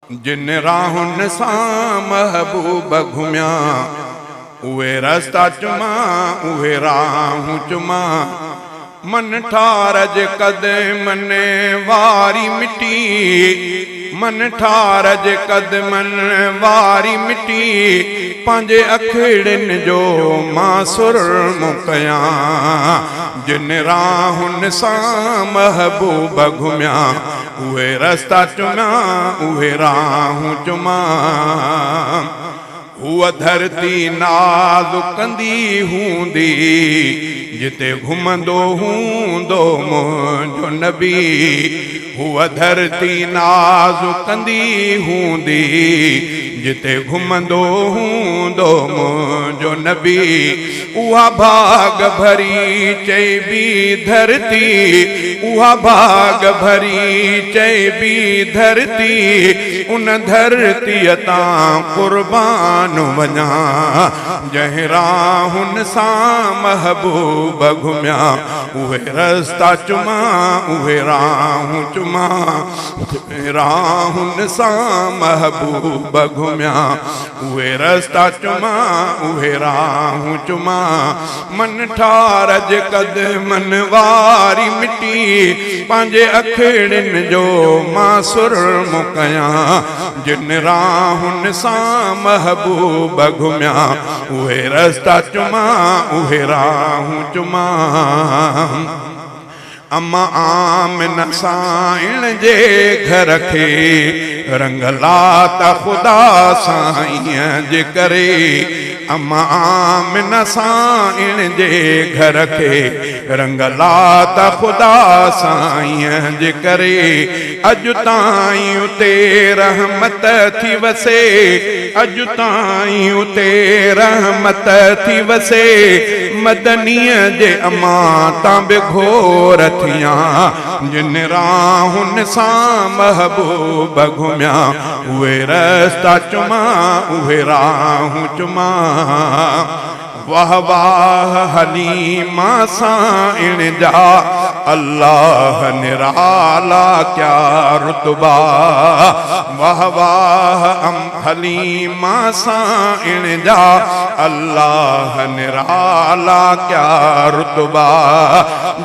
जिन राहुन सां महबूब घुमिया उहे रस्ता चुमा उहे राहूं चुमा मन ठारज कदमन वारी मिट्टी मन ठारज कदमन वारी मिट्टी पंहिंजे अखिड़िन जो मां सुरमो कयां जिन राहुन सां महबूब घुमिया उहे रस्ता चुमा उहे राहूं चुमा हुआ धरती नाज़ुकंदी हूंदी जिते घुमंदो हूंदो मुंहिंजो नबी हुआ धरती नाज़ुकंदी हूंदी जिते घुमंदो हूंदो मुंहिंजो नबी उहा भाग भरी चइबी धरती उहा भाग भरी चइबी धरती उन धरतीअ तां कुर्बान वञा जंहिं राहुन सां महबूब घुमिया उहे रस्ता चुमा उहे राहूं चुमा राहुन सां महबूब घुमिया उहे रस्ता चुमा उहे राहूं चुमा मन ठारज कदमन वारी मिट्टी पंहिंजे अखिड़िन जो मां सुरमो कयां जिन राहुन सां महबूब घुमिया उहे रस्ता चुमा उहे राहूं चुमा अम्मा आमिना साईं जे घर खे रंग लाता ख़ुदा साईं जे करे अम्मा आमिना साईं जे घर खे रंग लाता ख़ुदा साईं जे करे अॼु ताईं उते रहमत थी वसे अॼु ताईं उते रहमत थी वसे मदनीअ जे अम्मा तां बि घोर थिया जिन राहुन सां महबूब घुमिया उहे रस्ता चुमा उहे राहूं चुमा वाह वाह हलीमा साईं जा अल्लाह निराला क्या रुतबा वाह वाह हलीमा साईं जा अल्लाह निराला क्या रुतबा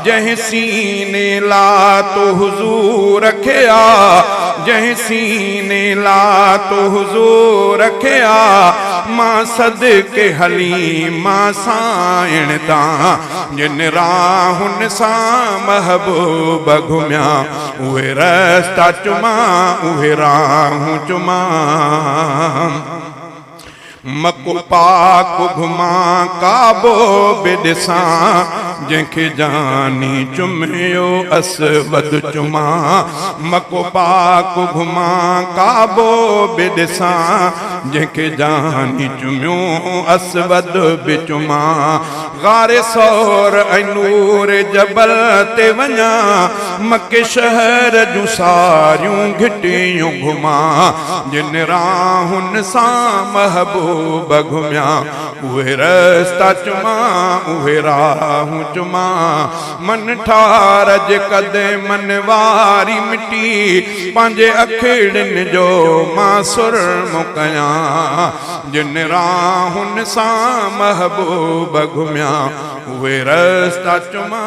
जंहिं सीने ला तो हुजूर रखिया जंहिं सीने ला तो हुजूर रखिया मां सदके हलीमा साईं तां जिन राहुन सां महबूब घुमिया उहे रस्ता चुमा उहे राहूं चुमा मको पाक घुमा काबो बि ॾिसां जंहिंखे जानी चुमियो असवद चुमा मको पाक घुमा काबो बि ॾिसां जंहिंखे जानी चुमियो असवद बि चुमा गारे सौर ऐं नूर जबल ते वञा मके शहर जूं सारियूं घिटियूं घुमा जिन राहुन सां महबूब घुमिया उहे रस्ता चुमा उहे राहूं चुमा मन ठारज कदमन वारी मिट्टी पंहिंजे अखिड़िन जो मां सुरमो कयां जिन राहुन सां महबूब घुमिया उहे रस्ता चुमा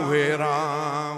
उहे राह